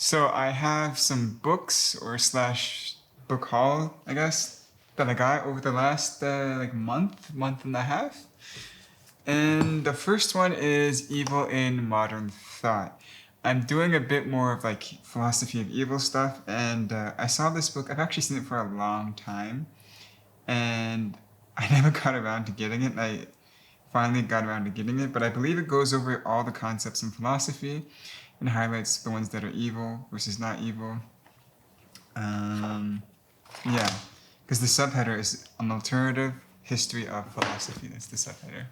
So I have some books or slash book haul, I guess, that I got over the last month and a half. And the first one is Evil in Modern Thought. I'm doing a bit more of like philosophy of evil stuff, and I saw this book. I've actually seen it for a long time, and I never got around to getting it. I finally got around to getting it, but I believe it goes over all the concepts in philosophy and highlights the ones that are evil versus not evil. Um, yeah, because the subheader is an alternative history of philosophy. That's the subheader.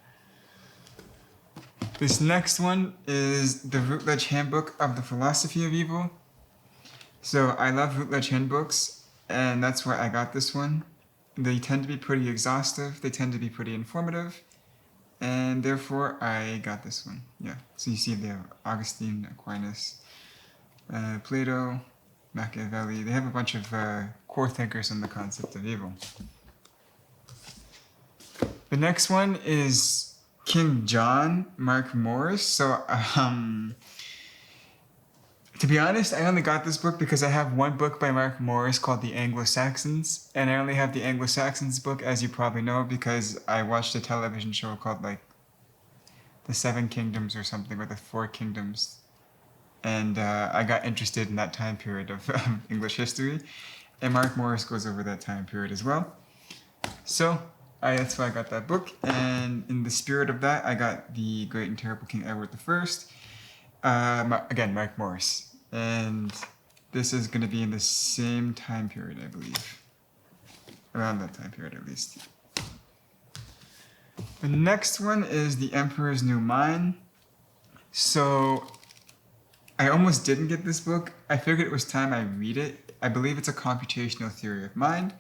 This next one is the Routledge Handbook of the Philosophy of Evil. So I love Routledge handbooks, and that's where I got this one. They tend to be pretty exhaustive, they tend to be pretty informative, and therefore I got this one. Yeah, so you see they have Augustine, Aquinas, Plato, Machiavelli. They have a bunch of core thinkers on the concept of evil. The next one is King John, Mark Morris. So, to be honest, I only got this book because I have one book by Mark Morris called The Anglo-Saxons, and I only have the Anglo-Saxons book, as you probably know, because I watched a television show called like The Seven Kingdoms or something, or The Four Kingdoms, and I got interested in that time period of English history, and Mark Morris goes over that time period as well. So that's why I got that book, and in the spirit of that, I got The Great and Terrible King Edward I. Again, Mark Morris, and this is going to be in the same time period, I believe. Around that time period, at least. The next one is The Emperor's New Mind. So I almost didn't get this book. I figured it was time I read it. I believe it's a computational theory of mind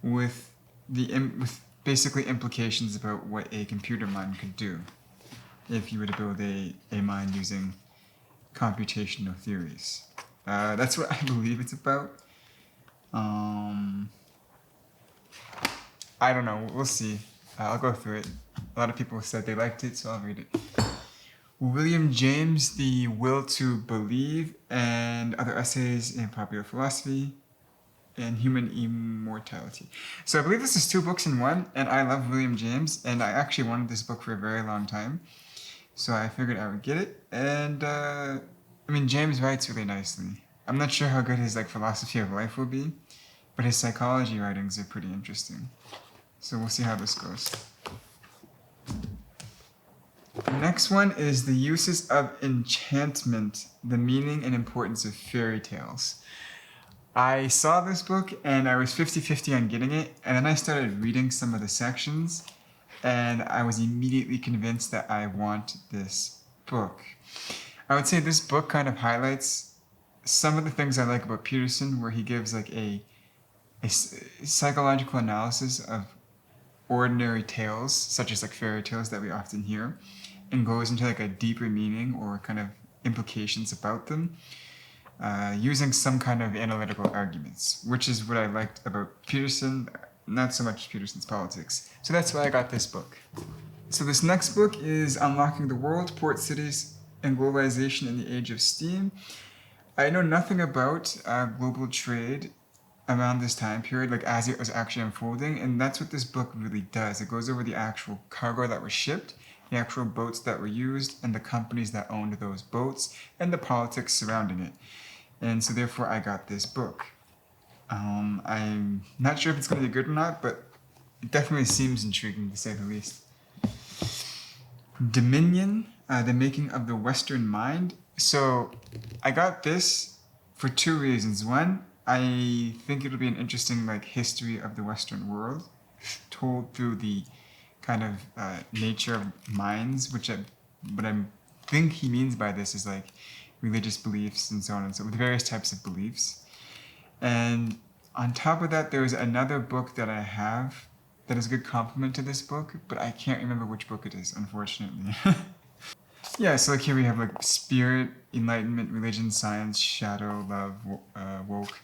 with basically implications about what a computer mind could do if you were to build a mind using computational theories. That's what I believe it's about. I don't know. We'll see. I'll go through it. A lot of people said they liked it, so I'll read it. William James, The Will to Believe, and Other Essays in Popular Philosophy, and Human Immortality. So I believe this is two books in one, and I love William James, and I actually wanted this book for a very long time. So I figured I would get it, and James writes really nicely. I'm not sure how good his philosophy of life will be, but his psychology writings are pretty interesting. So we'll see how this goes. The next one is The Uses of Enchantment, the Meaning and Importance of Fairy Tales. I saw this book and I was 50-50 on getting it, and then I started reading some of the sections, and I was immediately convinced that I want this book. I would say this book kind of highlights some of the things I like about Peterson, where he gives a psychological analysis of ordinary tales, such as fairy tales that we often hear, and goes into a deeper meaning or kind of implications about them, using some kind of analytical arguments, which is what I liked about Peterson, not so much Peterson's politics. So that's why I got this book. So this next book is Unlocking the World, Port Cities and Globalization in the Age of Steam. I know nothing about global trade around this time period, as it was actually unfolding, and that's what this book really does. It goes over the actual cargo that was shipped, the actual boats that were used, and the companies that owned those boats, and the politics surrounding it. And so therefore I got this book. I'm not sure if it's going to be good or not, but it definitely seems intriguing, to say the least. Dominion, The Making of the Western Mind. So I got this for two reasons. One, I think it'll be an interesting history of the Western world, told through the kind of nature of minds, what I think he means by this is religious beliefs and so on and so, with various types of beliefs. And on top of that, there's another book that I have that is a good complement to this book, but I can't remember which book it is, unfortunately. Yeah, so here we have spirit, enlightenment, religion, science, shadow, love, woke.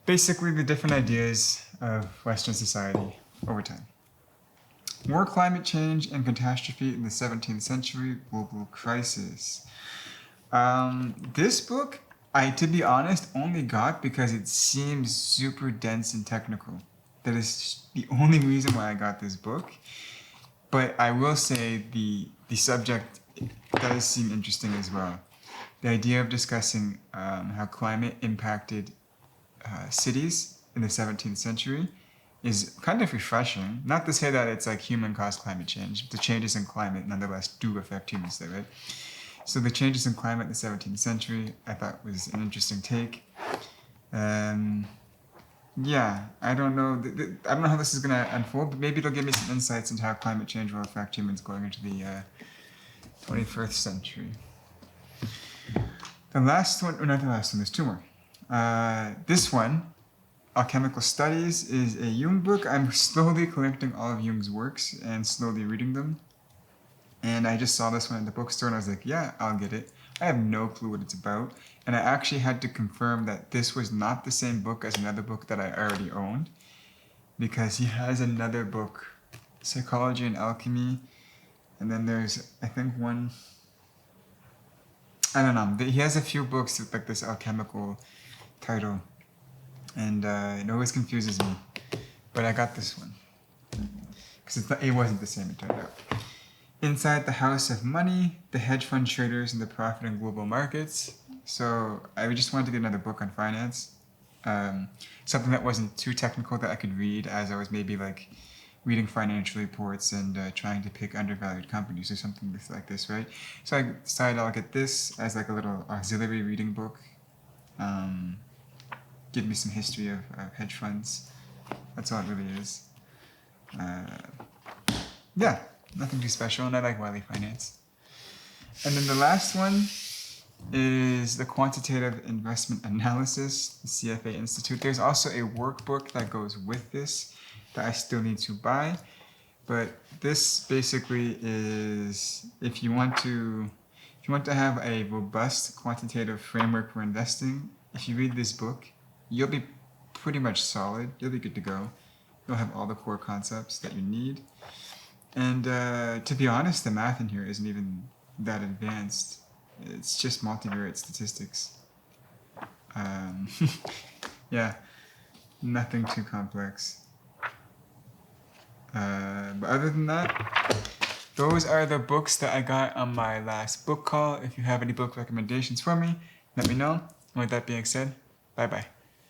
Basically the different ideas of Western society over time. War, Climate Change, and Catastrophe in the 17th Century, Global Crisis. This book I, to be honest, only got because it seems super dense and technical. That is the only reason why I got this book. But I will say the subject does seem interesting as well. The idea of discussing how climate impacted cities in the 17th century is kind of refreshing. Not to say that it's like human-caused climate change. The changes in climate nonetheless do affect humans, though, right? So the changes in climate in the 17th century, I thought was an interesting take. Yeah, I don't know. I don't know how this is gonna unfold, but maybe it'll give me some insights into how climate change will affect humans going into the 21st century. The last one, or not the last one, there's two more. This one, Alchemical Studies, is a Jung book. I'm slowly collecting all of Jung's works and slowly reading them. And I just saw this one at the bookstore and I was like, yeah, I'll get it. I have no clue what it's about. And I actually had to confirm that this was not the same book as another book that I already owned, because he has another book, Psychology and Alchemy. And then there's, I think, one, I don't know. He has a few books with like this alchemical title. And it always confuses me. But I got this one. Because it wasn't the same, it turned out. Inside the House of Money, the Hedge Fund Traders and the Profit in Global Markets. So I just wanted to get another book on finance. Something that wasn't too technical that I could read as I was maybe like reading financial reports and trying to pick undervalued companies or something like this, right? So I decided I'll get this as like a little auxiliary reading book. Give me some history of hedge funds. That's all it really is. Yeah. Nothing too special, and I like Wiley Finance. And then the last one is the Quantitative Investment Analysis, the CFA Institute. There's also a workbook that goes with this that I still need to buy. But this basically is, if you want to have a robust quantitative framework for investing, if you read this book, you'll be pretty much solid. You'll be good to go. You'll have all the core concepts that you need. And to be honest, the math in here isn't even that advanced. It's just multivariate statistics. Yeah, nothing too complex. But other than that, those are the books that I got on my last book call. If you have any book recommendations for me, let me know. And with that being said, bye-bye.